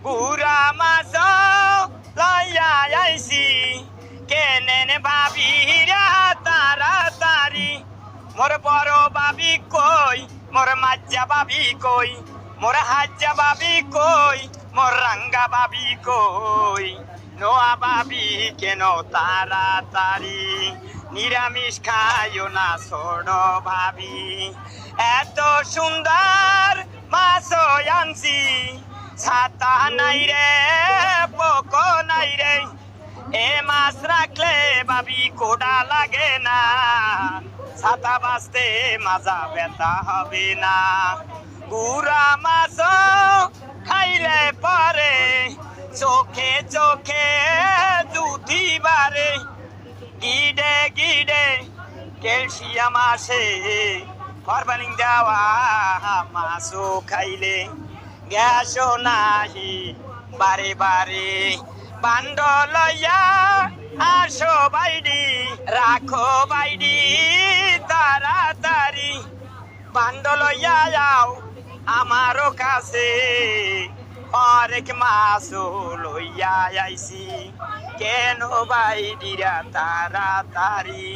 গুড়া মাছ লইয়া আইছি কেনেন ভাবিরা তাড়াতাড়ি মোর বড় বাবি কই মোর মাজ্জা বাবি কই মোর হাজ্জা বাবি কই মোর রাঙ্গা বাবি কই নোয়া বাবি কেন তাড়াতাড়ি নিরামিষ খাইও না ছোট ভাবি এত সুন্দর মাছ আনছি ছাতা নাই রে পোকো নাই রে এ মাছ রাখলে ভাবি কোডা লাগে না ছাতা বাঁচতে মাজা ব্যথা হবে না গুড়া মাছ খাইলে পরে চোখে চোখে দুধি বারে গিডে গিডে ক্যালসিয়াম আসে ফরমালিন দেওয়া মাছও খাইলে গ্যাসও নাহি বারে বারে বান্ড লইয়া আসো বাইডি রাখো বাইডি তাড়াতাড়ি বান্ড লইয়া যাও আমারও কাছে অনেক মাছও লইয়া আইছি কেন বাইডিরা তাড়াতাড়ি